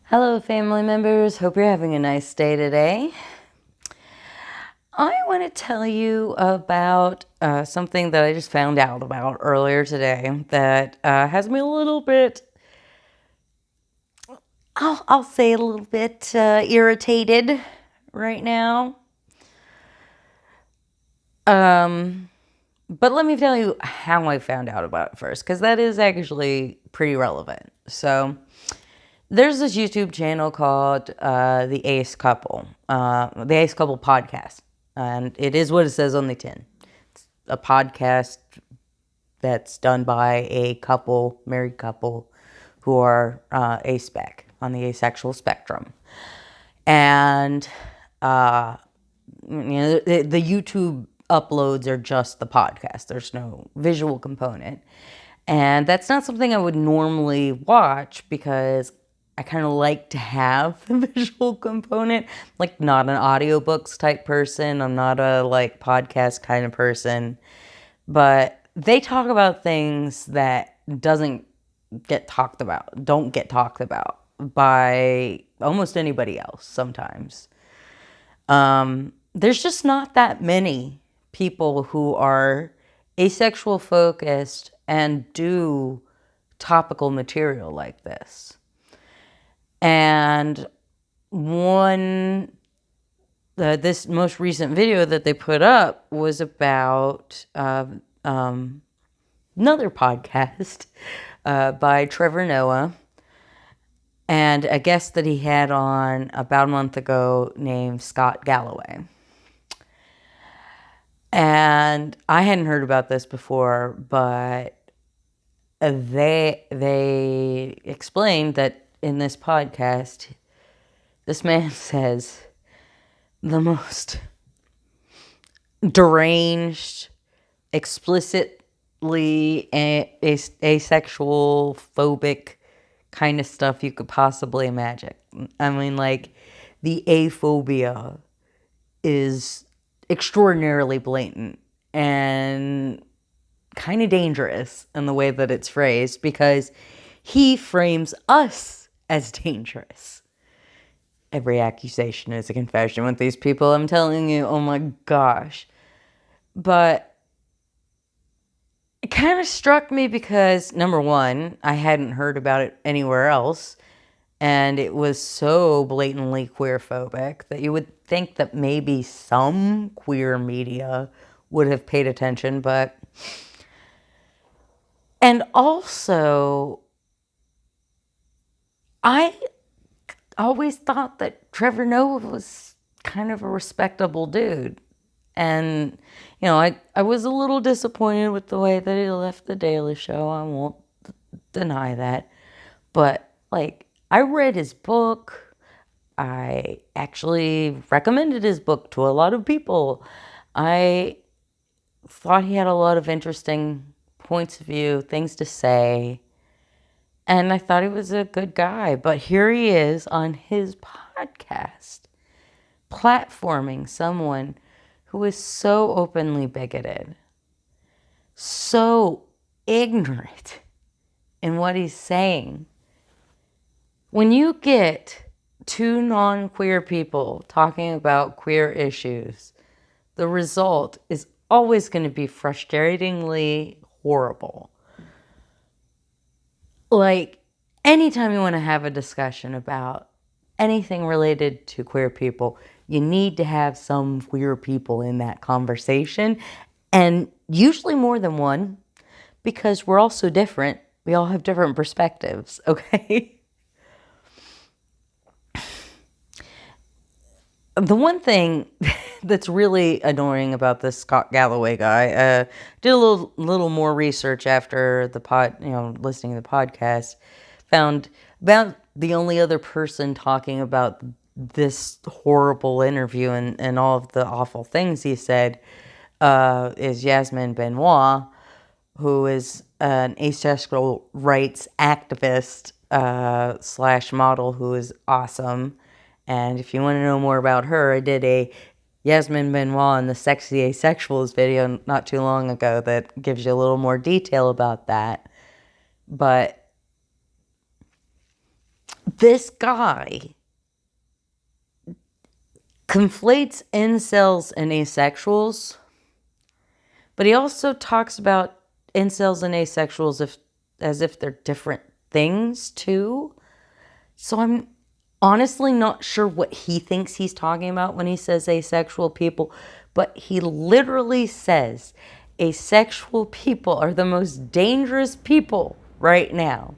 Hello, family members. Hope you're having a nice day today. I want to tell you about something that I just found out about earlier today that has me a little bit, I'll say a little bit irritated right now. But let me tell you how I found out about it first, because that is actually pretty relevant. So, there's this YouTube channel called the Ace Couple podcast, and it is what it says on the tin. It's a podcast that's done by a married couple, who are aspec on the asexual spectrum, and the YouTube uploads are just the podcast. There's no visual component, and that's not something I would normally watch because I kind of like to have the visual component. Like, not an audiobooks type person. I'm not a podcast kind of person. But they talk about things that don't get talked about by almost anybody else sometimes. There's just not that many people who are asexual focused and do topical material like this. And this most recent video that they put up was about another podcast by Trevor Noah and a guest that he had on about a month ago named Scott Galloway. And I hadn't heard about this before, but they explained that in this podcast, this man says the most deranged, explicitly asexual, phobic kind of stuff you could possibly imagine. I mean, the aphobia is extraordinarily blatant and kind of dangerous in the way that it's phrased, because he frames us as dangerous. Every accusation is a confession with these people, I'm telling you. Oh my gosh. But it kind of struck me because, number one, I hadn't heard about it anywhere else, and it was so blatantly queer-phobic that you would think that maybe some queer media would have paid attention, but... And also, I always thought that Trevor Noah was kind of a respectable dude. And, I was a little disappointed with the way that he left The Daily Show. I won't deny that. But, I read his book. I actually recommended his book to a lot of people. I thought he had a lot of interesting points of view, things to say. And I thought he was a good guy. But here he is on his podcast, platforming someone who is so openly bigoted, so ignorant in what he's saying. When you get two non-queer people talking about queer issues, the result is always going to be frustratingly horrible. Anytime you want to have a discussion about anything related to queer people, you need to have some queer people in that conversation, and usually more than one, because we're all so different. We all have different perspectives, okay? The one thing that's really annoying about this Scott Galloway guy, did a little more research after listening to the podcast, found about the only other person talking about this horrible interview and all of the awful things he said is Yasmin Benoit, who is an asexual rights activist / model who is awesome. And if you want to know more about her, I did a Yasmin Benoit and the Sexy Asexuals video not too long ago that gives you a little more detail about that. But this guy conflates incels and asexuals, but he also talks about incels and asexuals as if they're different things too. So I'm honestly not sure what he thinks he's talking about when he says asexual people, but he literally says asexual people are the most dangerous people right now.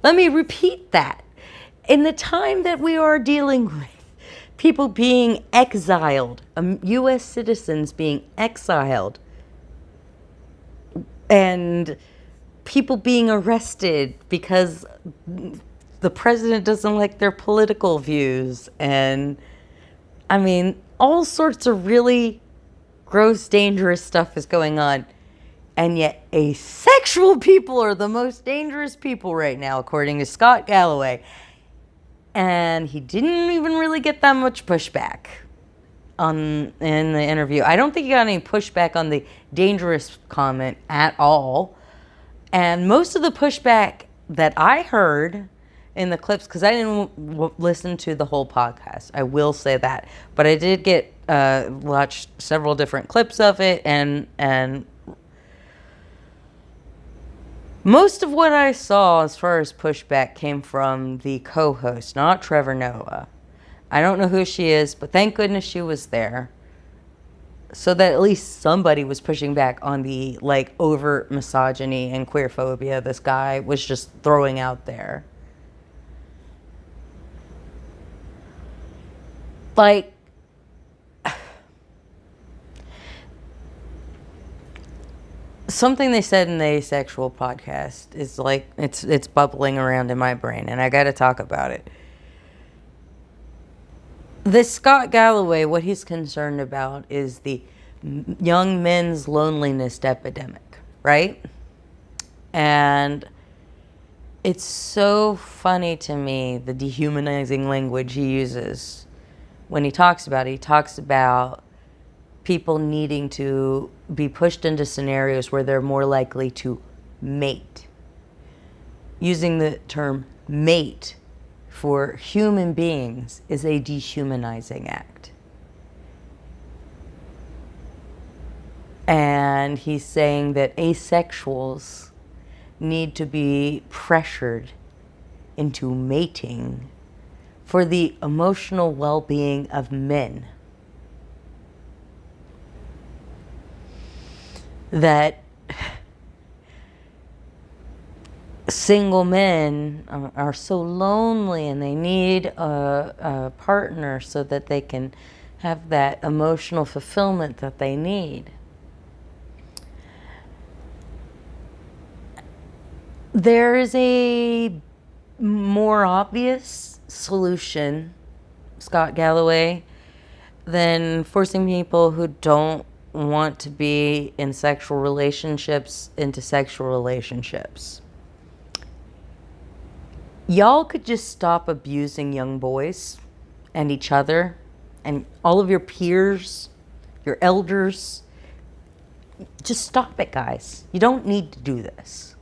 Let me repeat that. In the time that we are dealing with people being exiled, U.S. citizens being exiled, and people being arrested because the president doesn't like their political views, and I mean, all sorts of really gross, dangerous stuff is going on. And yet, asexual people are the most dangerous people right now, according to Scott Galloway. And he didn't even really get that much pushback in the interview. I don't think he got any pushback on the dangerous comment at all. And most of the pushback that I heard in the clips, because I didn't listen to the whole podcast, I will say that, but I did get watched several different clips of it, and most of what I saw as far as pushback came from the co-host, not Trevor Noah. I don't know who she is, but thank goodness she was there, so that at least somebody was pushing back on the like overt misogyny and queerphobia this guy was just throwing out there. Like, something they said in the Asexual podcast is like, it's bubbling around in my brain, and I gotta talk about it. This Scott Galloway, what he's concerned about is the young men's loneliness epidemic, right? And it's so funny to me, the dehumanizing language he uses when he talks about it. He talks about people needing to be pushed into scenarios where they're more likely to mate. Using the term mate for human beings is a dehumanizing act. And he's saying that asexuals need to be pressured into mating for the emotional well-being of men. That single men are so lonely and they need a partner so that they can have that emotional fulfillment that they need. There is a more obvious solution, Scott Galloway, than forcing people who don't want to be in sexual relationships into sexual relationships. Y'all could just stop abusing young boys and each other and all of your peers, your elders. Just stop it, guys. You don't need to do this.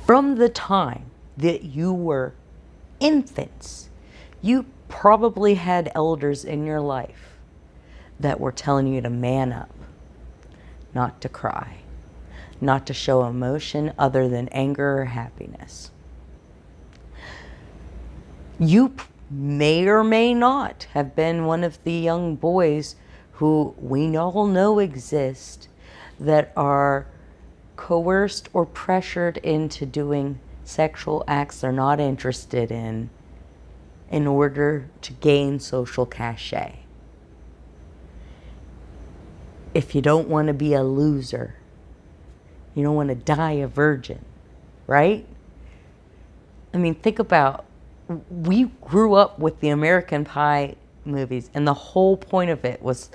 From the time that you were infants, you probably had elders in your life that were telling you to man up, not to cry, not to show emotion other than anger or happiness. You may or may not have been one of the young boys who we all know exist that are coerced or pressured into doing sexual acts they're not interested in order to gain social cachet. If you don't want to be a loser, you don't want to die a virgin, right? I mean, think about, we grew up with the American Pie movies, and the whole point of it was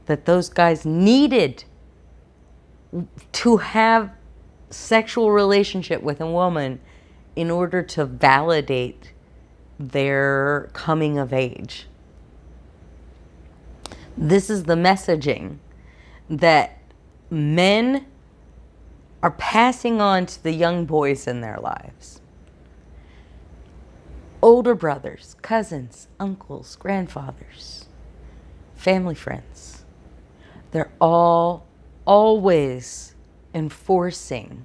that those guys needed to have sexual relationship with a woman in order to validate their coming of age. This is the messaging that men are passing on to the young boys in their lives. Older brothers, cousins, uncles, grandfathers, family friends. They're all always enforcing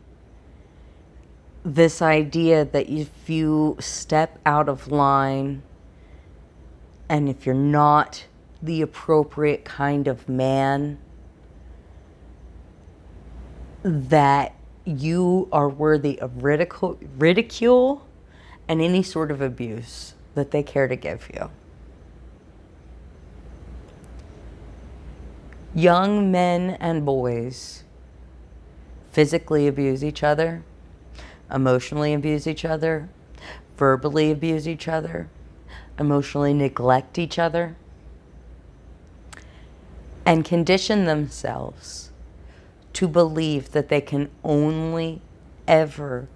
this idea that if you step out of line and if you're not the appropriate kind of man, that you are worthy of ridicule and any sort of abuse that they care to give you. Young men and boys physically abuse each other, emotionally abuse each other, verbally abuse each other, emotionally neglect each other, and condition themselves to believe that they can only ever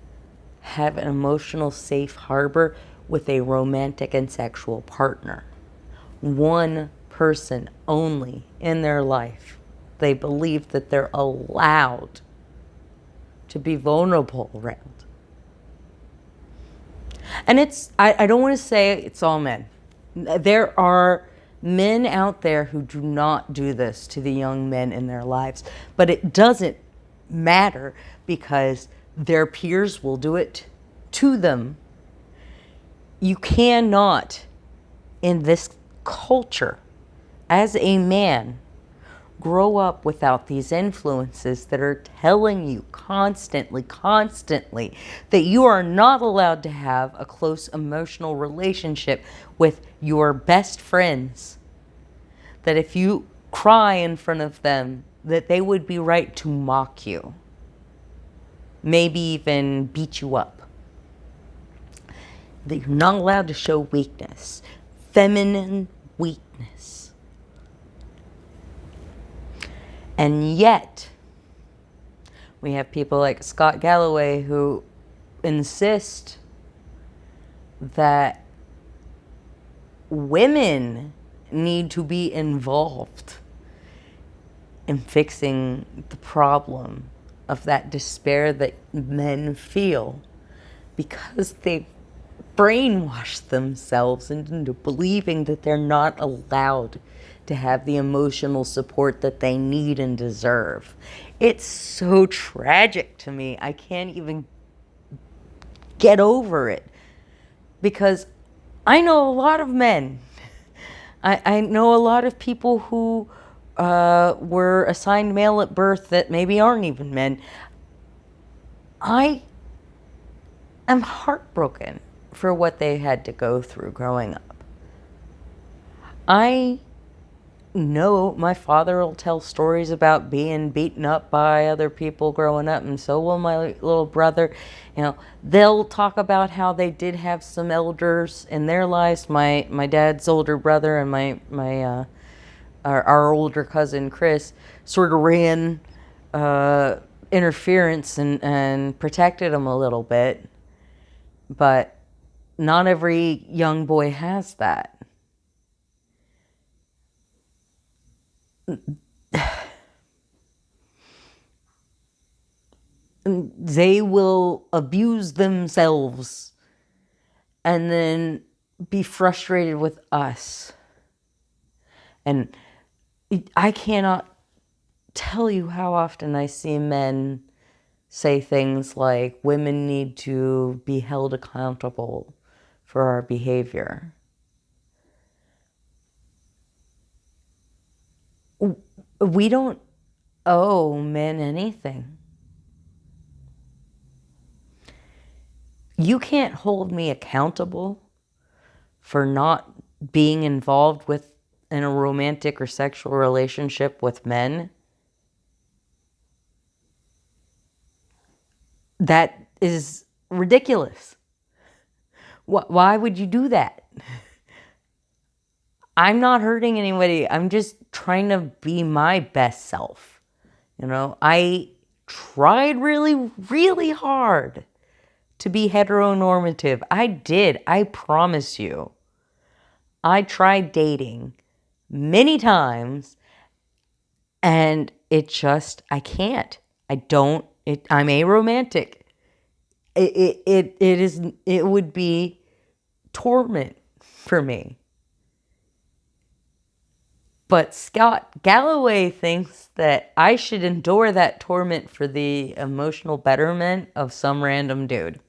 have an emotional safe harbor with a romantic and sexual partner. One person only in their life. They believe that they're allowed to be vulnerable around. And I don't want to say it's all men. There are men out there who do not do this to the young men in their lives. But it doesn't matter because their peers will do it to them. You cannot, in this culture, as a man, grow up without these influences that are telling you constantly that you are not allowed to have a close emotional relationship with your best friends. That if you cry in front of them, that they would be right to mock you. Maybe even beat you up. That you're not allowed to show weakness. Feminine weakness. And yet, we have people like Scott Galloway who insist that women need to be involved in fixing the problem of that despair that men feel because they've brainwashed themselves into believing that they're not allowed to have the emotional support that they need and deserve. It's so tragic to me. I can't even get over it because I know a lot of men. I know a lot of people who were assigned male at birth that maybe aren't even men. I am heartbroken for what they had to go through growing up. I know my father will tell stories about being beaten up by other people growing up, and so will my little brother. You know, they'll talk about how they did have some elders in their lives. My dad's older brother and our older cousin Chris sort of ran interference and protected him a little bit, but not every young boy has that. They will abuse themselves and then be frustrated with us. And I cannot tell you how often I see men say things like women need to be held accountable for our behavior. We don't owe men anything. You can't hold me accountable for not being involved in a romantic or sexual relationship with men. That is ridiculous. Why would you do that? I'm not hurting anybody. I'm just trying to be my best self. You know, I tried really, really hard to be heteronormative. I did. I promise you. I tried dating many times and I can't. I don't I'm aromantic. It would be torment for me. But Scott Galloway thinks that I should endure that torment for the emotional betterment of some random dude.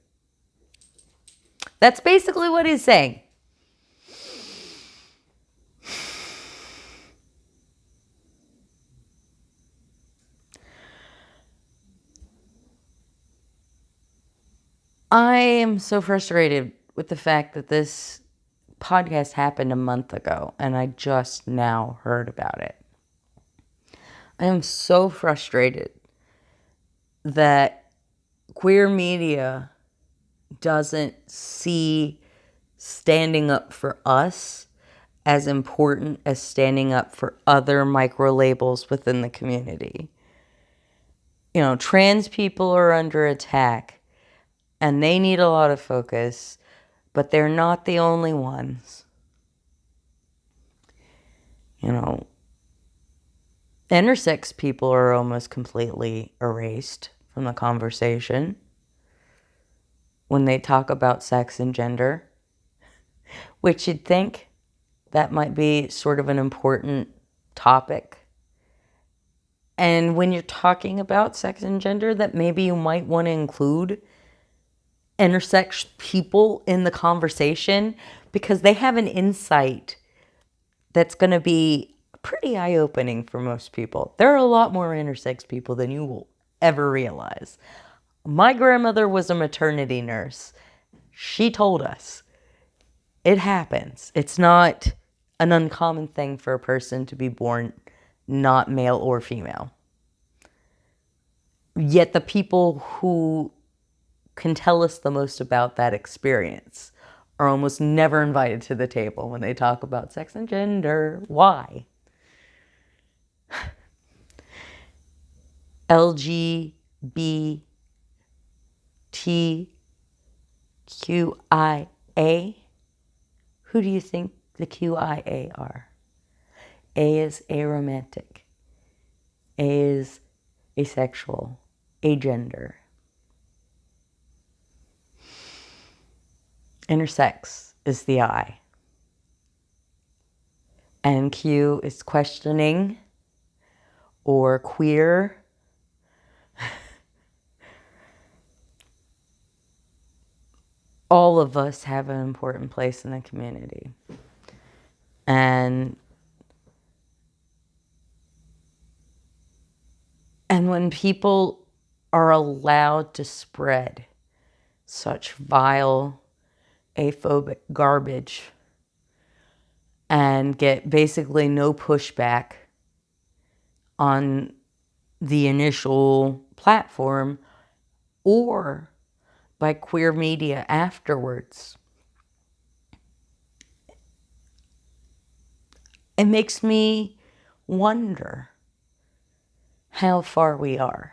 That's basically what he's saying. I am so frustrated with the fact that this podcast happened a month ago and I just now heard about it. I am so frustrated that queer media doesn't see standing up for us as important as standing up for other micro labels within the community. You know, trans people are under attack and they need a lot of focus, but they're not the only ones. You know, intersex people are almost completely erased from the conversation when they talk about sex and gender, which you'd think that might be sort of an important topic. And when you're talking about sex and gender, that maybe you might want to include intersex people in the conversation because they have an insight that's going to be pretty eye-opening for most people. There are a lot more intersex people than you will ever realize. My grandmother was a maternity nurse. She told us it happens. It's not an uncommon thing for a person to be born not male or female. Yet the people who can tell us the most about that experience are almost never invited to the table when they talk about sex and gender. Why? LGBTQIA. Who do you think the QIA are? A is aromantic. A is asexual, agender. Intersex is the I. And Q is questioning or queer. All of us have an important place in the community. And when people are allowed to spread such vile, aphobic garbage and get basically no pushback on the initial platform or by queer media afterwards, it makes me wonder how far we are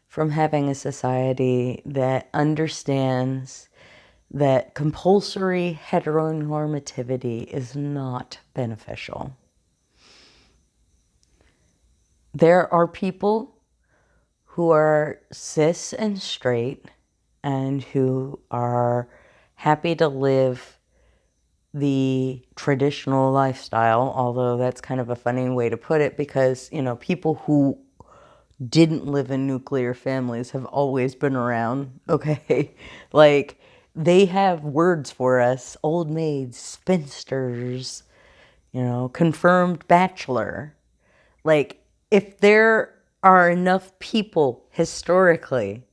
from having a society that understands that compulsory heteronormativity is not beneficial. There are people who are cis and straight and who are happy to live the traditional lifestyle, although that's kind of a funny way to put it because, you know, people who didn't live in nuclear families have always been around, okay? Like, they have words for us: old maids, spinsters, you know, confirmed bachelor. Like, if there are enough people historically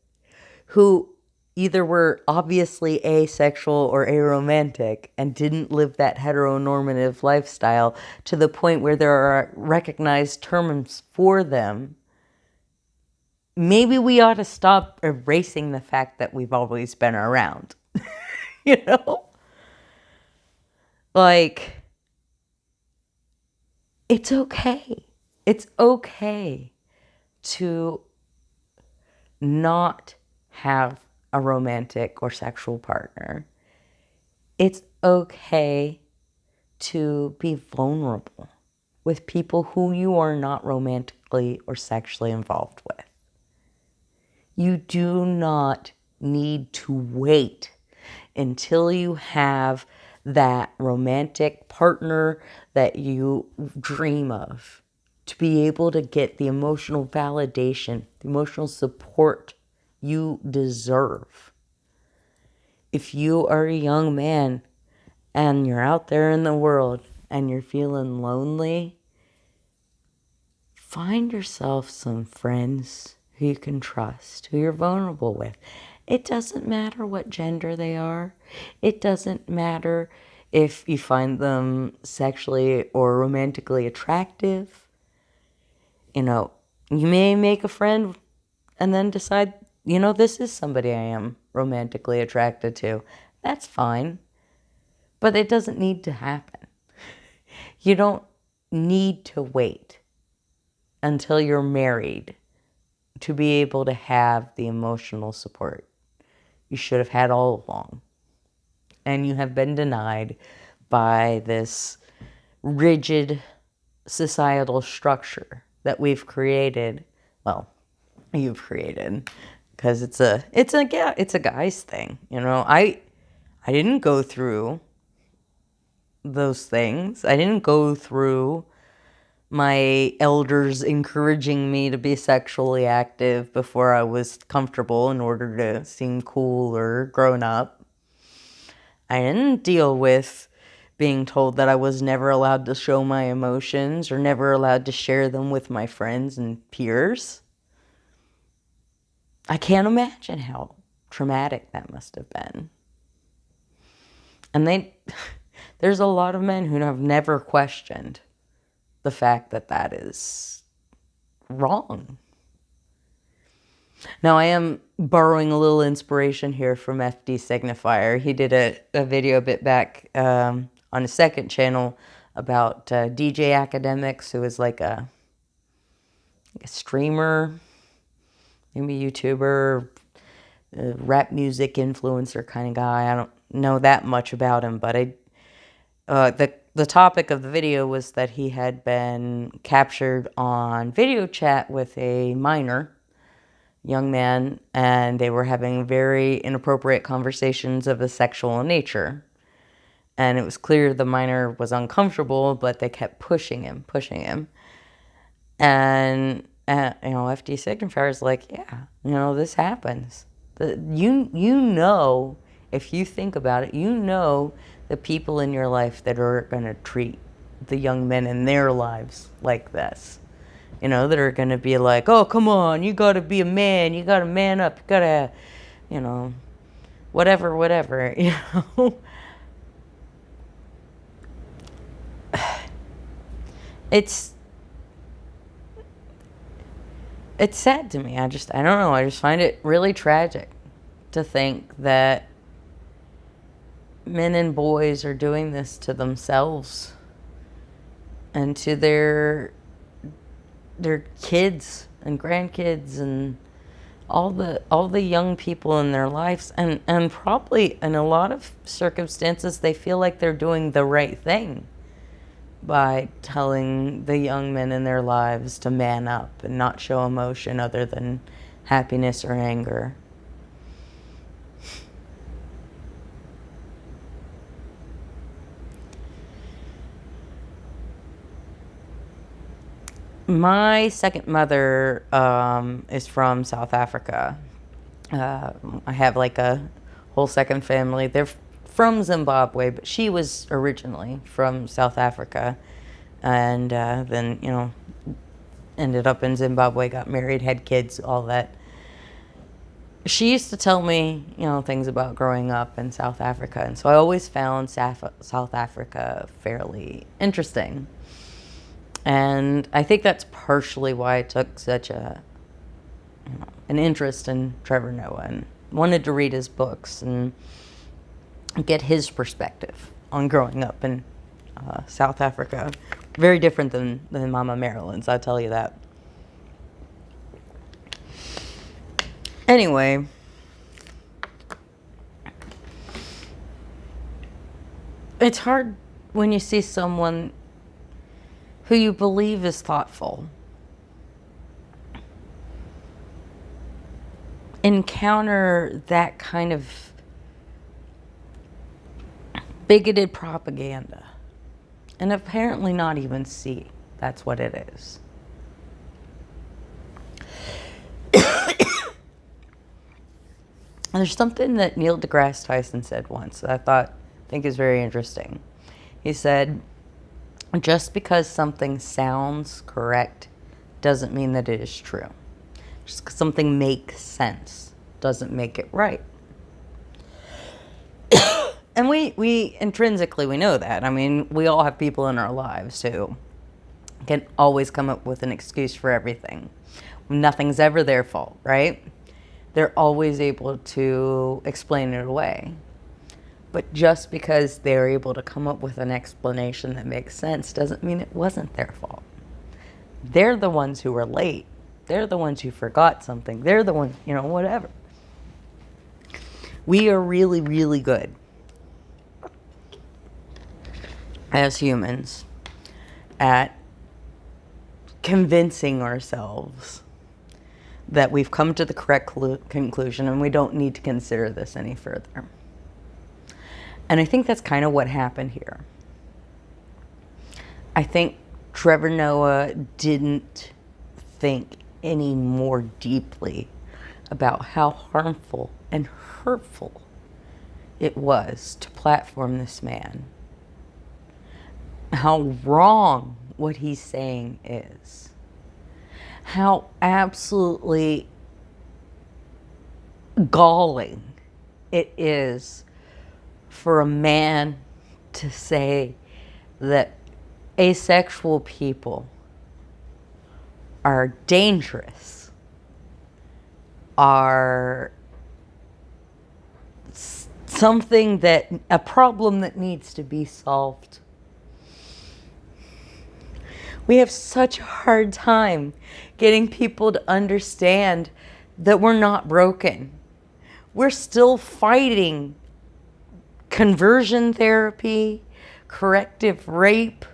who either were obviously asexual or aromantic and didn't live that heteronormative lifestyle to the point where there are recognized terms for them, maybe we ought to stop erasing the fact that we've always been around. You know? Like, it's okay. It's okay to not have a romantic or sexual partner. It's okay to be vulnerable with people who you are not romantically or sexually involved with. You do not need to wait until you have that romantic partner that you dream of to be able to get the emotional validation, the emotional support you deserve. If you are a young man and you're out there in the world and you're feeling lonely, find yourself some friends who you can trust, who you're vulnerable with. It doesn't matter what gender they are. It doesn't matter if you find them sexually or romantically attractive. You know, you may make a friend and then decide, this is somebody I am romantically attracted to. That's fine. But it doesn't need to happen. You don't need to wait until you're married to be able to have the emotional support you should have had all along. And you have been denied by this rigid societal structure that we've created. Well, you've created, because it's a guy's thing. I didn't go through those things. I didn't go through my elders encouraging me to be sexually active before I was comfortable in order to seem cool or grown up. I didn't deal with being told that I was never allowed to show my emotions or never allowed to share them with my friends and peers. I can't imagine how traumatic that must have been. And there's a lot of men who have never questioned the fact that that is wrong. Now, I am borrowing a little inspiration here from FD Signifier. He did a video a bit back on his second channel about DJ Academics, who is like a streamer, maybe YouTuber, rap music influencer kind of guy. I don't know that much about him, but the topic of the video was that he had been captured on video chat with a minor young man, and they were having very inappropriate conversations of a sexual nature. And it was clear the minor was uncomfortable, but they kept pushing him. And, FD Signifier is like, yeah, this happens. If you think about it, the people in your life that are going to treat the young men in their lives like this. That are going to be like, oh, come on, you got to be a man. You got to man up. You got to, whatever. It's sad to me. I don't know. I just find it really tragic to think that men and boys are doing this to themselves and to their kids and grandkids and all the young people in their lives, and probably in a lot of circumstances they feel like they're doing the right thing by telling the young men in their lives to man up and not show emotion other than happiness or anger. My second mother is from South Africa. I have like a whole second family. They're from Zimbabwe, but she was originally from South Africa. And then, ended up in Zimbabwe, got married, had kids, all that. She used to tell me, things about growing up in South Africa. And so I always found South Africa fairly interesting. And I think that's partially why I took such an interest in Trevor Noah and wanted to read his books and get his perspective on growing up in South Africa. Very different than Mama Marilyn's, I'll tell you that. Anyway, it's hard when you see someone who you believe is thoughtful encounter that kind of bigoted propaganda and apparently not even see that's what it is. And there's something that Neil deGrasse Tyson said once that I think is very interesting. He said, just because something sounds correct doesn't mean that it is true. Just because something makes sense doesn't make it right. And we intrinsically, we know that. I mean, we all have people in our lives who can always come up with an excuse for everything. Nothing's ever their fault, right? They're always able to explain it away. But just because they're able to come up with an explanation that makes sense doesn't mean it wasn't their fault. They're the ones who were late. They're the ones who forgot something. They're the ones, whatever. We are really, really good as humans at convincing ourselves that we've come to the correct conclusion and we don't need to consider this any further. And I think that's kind of what happened here. I think Trevor Noah didn't think any more deeply about how harmful and hurtful it was to platform this man. How wrong what he's saying is. How absolutely galling it is for a man to say that asexual people are dangerous, are something a problem that needs to be solved. We have such a hard time getting people to understand that we're not broken. We're still fighting conversion therapy, corrective rape.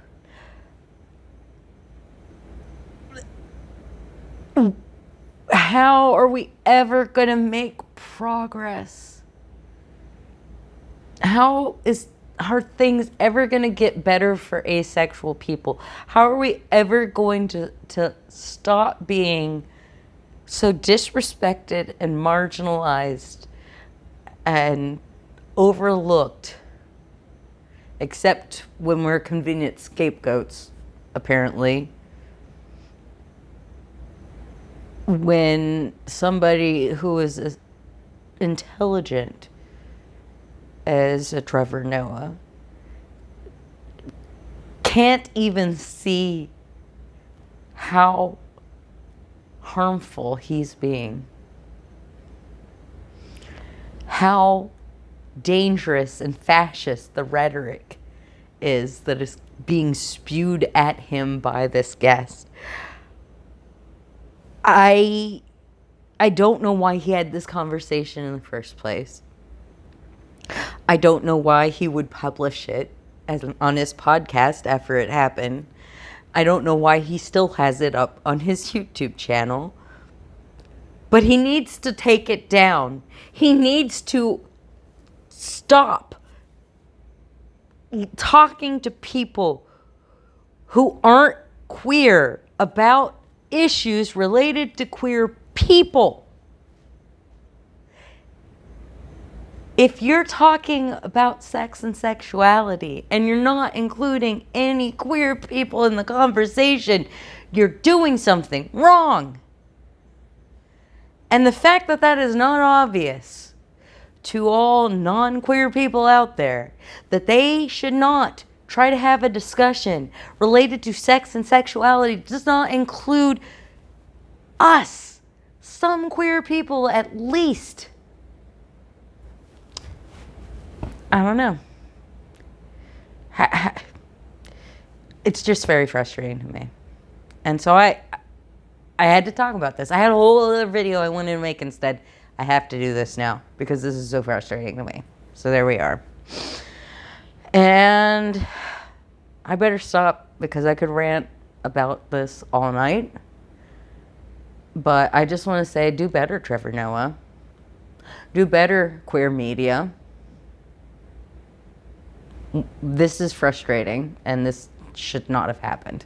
How are we ever going to make progress? Are things ever going to get better for asexual people? How are we ever going to stop being so disrespected and marginalized and overlooked, except when we're convenient scapegoats, apparently? When somebody who is as intelligent as a Trevor Noah can't even see how harmful he's being, how dangerous and fascist the rhetoric is that is being spewed at him by this guest. I don't know why he had this conversation in the first place. I don't know why he would publish it on his podcast after it happened. I don't know why he still has it up on his YouTube channel. But he needs to take it down. He needs to stop talking to people who aren't queer about issues related to queer people. If you're talking about sex and sexuality and you're not including any queer people in the conversation, you're doing something wrong. And the fact that that is not obvious to all non-queer people out there, that they should not try to have a discussion related to sex and sexuality, does not include us, some queer people at least. I don't know. It's just very frustrating to me. And so I had to talk about this. I had a whole other video I wanted to make instead. I have to do this now because this is so frustrating to me. So there we are. And I better stop because I could rant about this all night. But I just want to say, do better, Trevor Noah. Do better, queer media. This is frustrating, and this should not have happened.